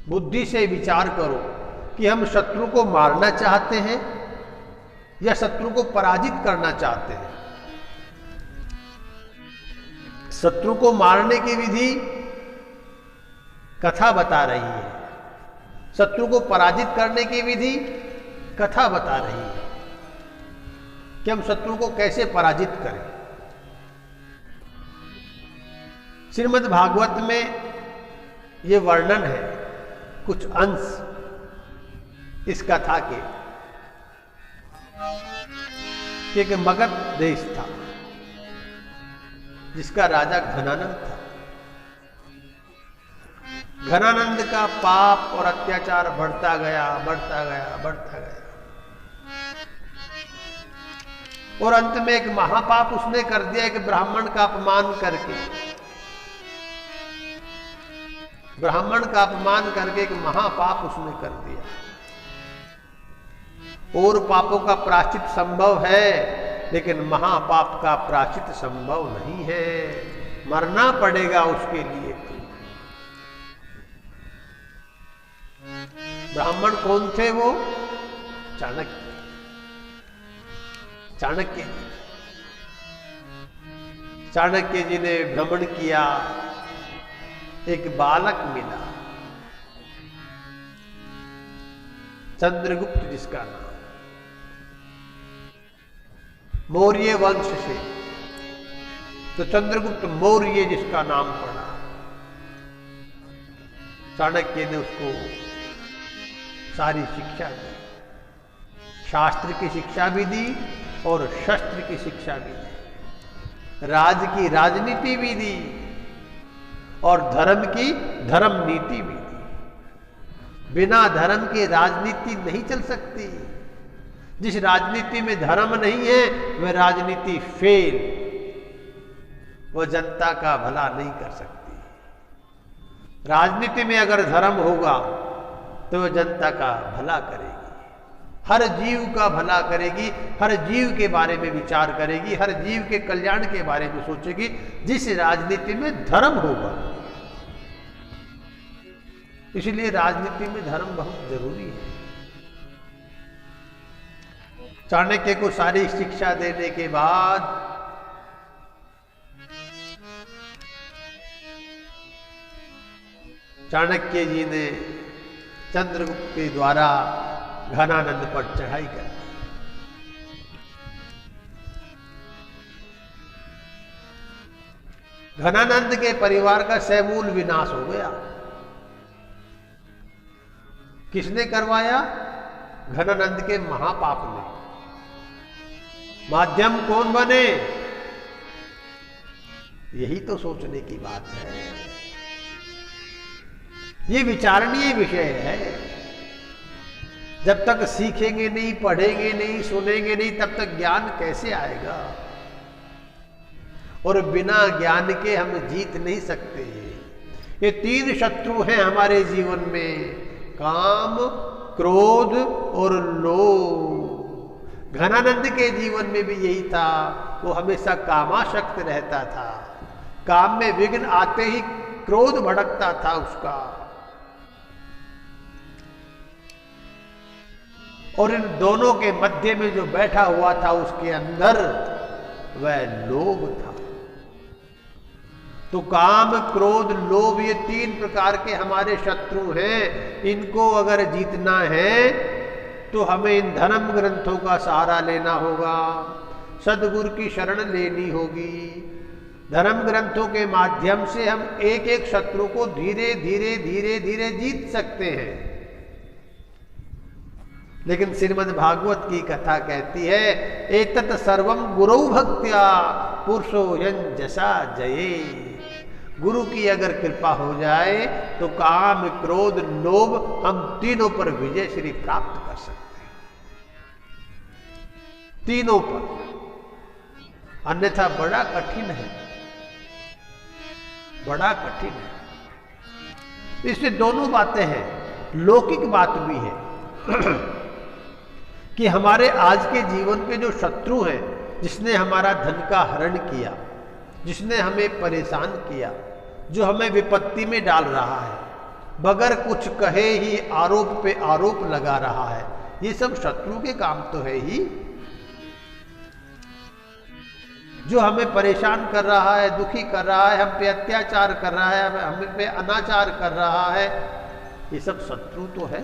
बुद्धि से विचार करो कि हम शत्रु को मारना चाहते हैं या शत्रु को पराजित करना चाहते हैं। शत्रु को मारने की विधि कथा बता रही है, शत्रु को पराजित करने की विधि कथा बता रही है कि हम शत्रु को कैसे पराजित करें। श्रीमद् भागवत में ये वर्णन है, कुछ अंश इस कथा के। एक मगध देश था जिसका राजा घनानंद था। घनानंद का पाप और अत्याचार बढ़ता गया, बढ़ता गया, बढ़ता गया, और अंत में एक महापाप उसने कर दिया, एक ब्राह्मण का अपमान करके। ब्राह्मण का अपमान करके एक महापाप उसने कर दिया। और पापों का प्रायश्चित संभव है, लेकिन महापाप का प्रायश्चित संभव नहीं है, मरना पड़ेगा उसके लिए। ब्राह्मण कौन थे वो? चाणक्य। चाणक्य जी, चाणक्य जी ने भ्रमण किया, एक बालक मिला, चंद्रगुप्त जिसका नाम, मौर्य वंश से, तो चंद्रगुप्त मौर्य जिसका नाम पड़ा। चाणक्य ने उसको सारी शिक्षा दी, शास्त्र की शिक्षा भी दी और शस्त्र की शिक्षा भी दी, राज की राजनीति भी दी और धर्म की धर्म नीति भी दी। बिना धर्म के राजनीति नहीं चल सकती। जिस राजनीति में धर्म नहीं है वह राजनीति फेल, वह जनता का भला नहीं कर सकती। राजनीति में अगर धर्म होगा तो वह जनता का भला करेगी, हर जीव का भला करेगी, हर जीव के बारे में विचार करेगी, हर जीव के कल्याण के बारे में सोचेगी, जिस राजनीति में धर्म होगा। इसलिए राजनीति में धर्म बहुत जरूरी है। चाणक्य को सारी शिक्षा देने के बाद चाणक्य जी ने चंद्रगुप्त के द्वारा घनानंद पर चढ़ाई कर दी। घनानंद के परिवार का समूल विनाश हो गया। किसने करवाया? घनानंद के महापाप ने। माध्यम कौन बने? यही तो सोचने की बात है, ये विचारणीय विषय है। जब तक सीखेंगे नहीं, पढ़ेंगे नहीं, सुनेंगे नहीं, तब तक ज्ञान कैसे आएगा? और बिना ज्ञान के हम जीत नहीं सकते। ये तीन शत्रु हैं हमारे जीवन में, काम, क्रोध और लोभ। घनानंद के जीवन में भी यही था, वो हमेशा कामासक्त रहता था। काम में विघ्न आते ही क्रोध भड़कता था उसका, और इन दोनों के मध्य में जो बैठा हुआ था उसके अंदर वह लोभ था। तो काम, क्रोध, लोभ, ये तीन प्रकार के हमारे शत्रु हैं। इनको अगर जीतना है तो हमें इन धर्म ग्रंथों का सहारा लेना होगा, सद्गुरु की शरण लेनी होगी। धर्म ग्रंथों के माध्यम से हम एक एक शत्रु को धीरे धीरे धीरे धीरे जीत सकते हैं। लेकिन श्रीमद् भागवत की कथा कहती है, एतत् सर्वम गुरौ भक्त्या पुरुषो यंजसा जये। गुरु की अगर कृपा हो जाए तो काम, क्रोध, लोभ, हम तीनों पर विजय श्री प्राप्त कर सकते हैं, तीनों पर। अन्यथा बड़ा कठिन है, बड़ा कठिन है। इससे दोनों बातें हैं, लौकिक बात भी है कि हमारे आज के जीवन के जो शत्रु हैं, जिसने हमारा धन का हरण किया, जिसने हमें परेशान किया, जो हमें विपत्ति में डाल रहा है, बगैर कुछ कहे ही आरोप पे आरोप लगा रहा है। ये सब शत्रु के काम तो है ही। जो हमें परेशान कर रहा है, दुखी कर रहा है, हम पे अत्याचार कर रहा है, हम पे अनाचार कर रहा है, ये सब शत्रु तो है।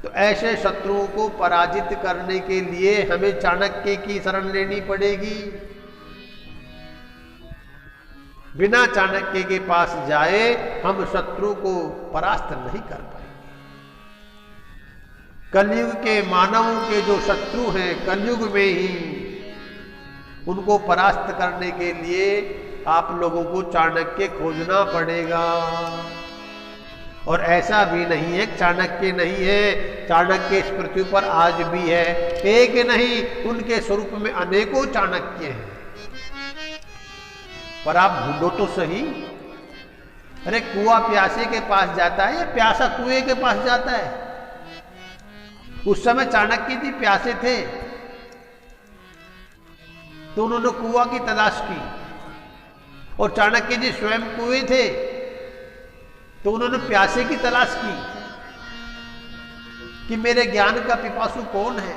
तो ऐसे शत्रुओं को पराजित करने के लिए हमें चाणक्य की शरण लेनी पड़ेगी। बिना चाणक्य के पास जाए हम शत्रु को परास्त नहीं कर पाएंगे। कलयुग के मानवों के जो शत्रु हैं, कलयुग में ही उनको परास्त करने के लिए आप लोगों को चाणक्य खोजना पड़ेगा। और ऐसा भी नहीं है चाणक्य नहीं है, चाणक्य इस पृथ्वी पर आज भी है। एक नहीं, उनके स्वरूप में अनेकों चाणक्य हैं। पर आप ढूंढो तो सही। अरे कुआं प्यासे के पास जाता है या प्यासा कुएं के पास जाता है? उस समय चाणक्य जी प्यासे थे तो उन्होंने कुआं की तलाश की, और चाणक्य जी स्वयं कुएं थे तो उन्होंने प्यासे की तलाश की कि मेरे ज्ञान का पिपासु कौन है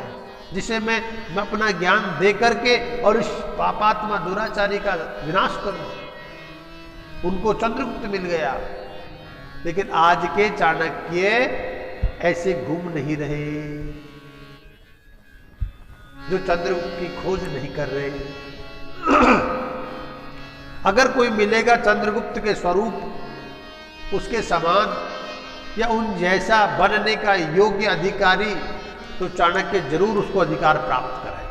जिसे मैं अपना ज्ञान दे करके और इस पापात्मा दुराचारी का विनाश करूं। उनको चंद्रगुप्त मिल गया। लेकिन आज के चाणक्य ऐसे घूम नहीं रहे जो चंद्रगुप्त की खोज नहीं कर रहे। अगर कोई मिलेगा चंद्रगुप्त के स्वरूप उसके समान या उन जैसा बनने का योग्य अधिकारी, तो चाणक्य जरूर उसको अधिकार प्राप्त कराए।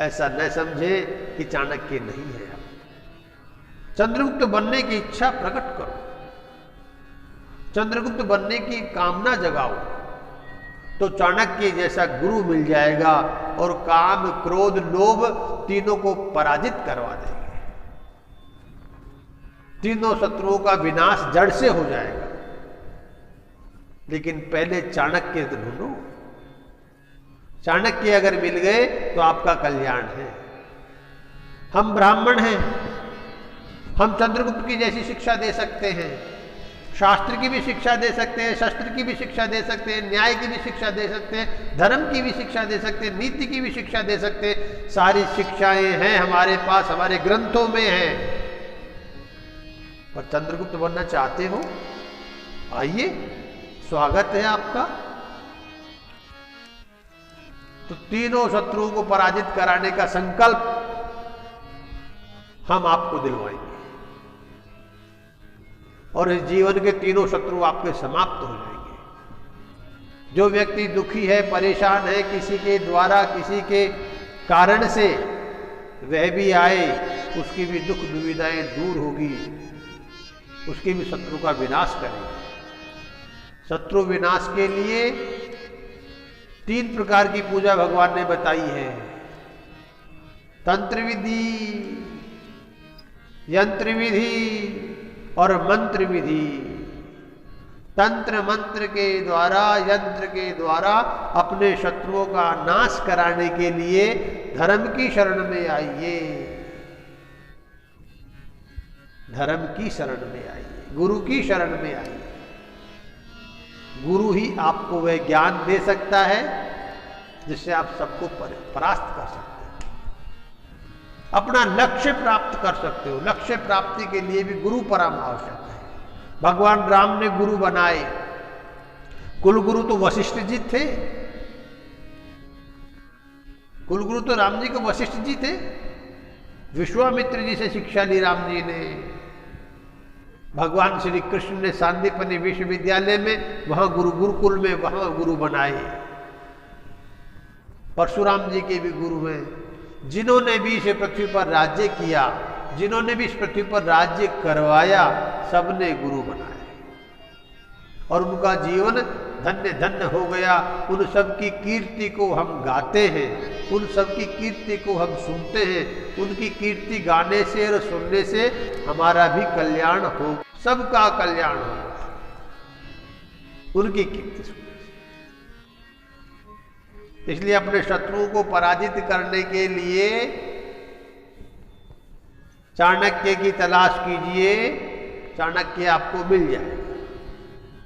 ऐसा न समझे कि चाणक्य नहीं है। चंद्रगुप्त बनने की इच्छा प्रकट करो, चंद्रगुप्त बनने की कामना जगाओ, तो चाणक्य जैसा गुरु मिल जाएगा और काम, क्रोध, लोभ तीनों को पराजित करवा देंगे। तीनों शत्रुओं का विनाश जड़ से हो जाएगा। लेकिन पहले चाणक्य ढूंढो। चाणक्य अगर मिल गए तो आपका कल्याण है। हम ब्राह्मण हैं, हम चंद्रगुप्त की जैसी शिक्षा दे सकते हैं, शास्त्र की भी शिक्षा दे सकते हैं, शस्त्र की भी शिक्षा दे सकते हैं, न्याय की भी शिक्षा दे सकते हैं, धर्म की भी शिक्षा दे सकते हैं, नीति की भी शिक्षा दे सकते हैं। सारी शिक्षाएं हैं हमारे पास, हमारे ग्रंथों में हैं। पर चंद्रगुप्त बनना चाहते हो, आइए, स्वागत है आपका। तो तीनों शत्रुओं को पराजित कराने का संकल्प हम आपको दिलवाएंगे और इस जीवन के तीनों शत्रु आपके समाप्त हो जाएंगे। जो व्यक्ति दुखी है, परेशान है, किसी के द्वारा, किसी के कारण से, वह भी आए, उसकी भी दुख दुविधाएं दूर होगी, उसकी भी शत्रु का विनाश करेंगे। शत्रु विनाश के लिए 3 प्रकार की पूजा भगवान ने बताई है। तंत्र विधि, यंत्र विधि और मंत्र विधि। तंत्र मंत्र के द्वारा, यंत्र के द्वारा अपने शत्रुओं का नाश कराने के लिए धर्म की शरण में आइए, धर्म की शरण में आइए, गुरु की शरण में आइए। गुरु ही आपको वह ज्ञान दे सकता है जिससे आप सबको परास्त कर सकते हो, अपना लक्ष्य प्राप्त कर सकते हो। लक्ष्य प्राप्ति के लिए भी गुरु परम आवश्यक है। भगवान राम ने गुरु बनाए। कुलगुरु तो वशिष्ठ जी थे। कुलगुरु तो राम जी को वशिष्ठ जी थे। विश्वामित्र जी से शिक्षा ली राम जी ने। भगवान श्री कृष्ण ने सांदीपनि विश्वविद्यालय में, वहां गुरुकुल में, वहां गुरु बनाए। परशुराम जी के भी गुरु हैं। जिन्होंने भी इस पृथ्वी पर राज्य किया, जिन्होंने भी इस पृथ्वी पर राज्य करवाया, सबने गुरु बनाए और उनका जीवन धन्य धन्य हो गया। उन सब की कीर्ति को हम गाते हैं, उन सब की कीर्ति को हम सुनते हैं। उनकी कीर्ति गाने से और सुनने से हमारा भी कल्याण हो, सबका कल्याण होगा उनकी कीर्ति सुनने से। इसलिए अपने शत्रुओं को पराजित करने के लिए चाणक्य की तलाश कीजिए, चाणक्य आपको मिल जाए।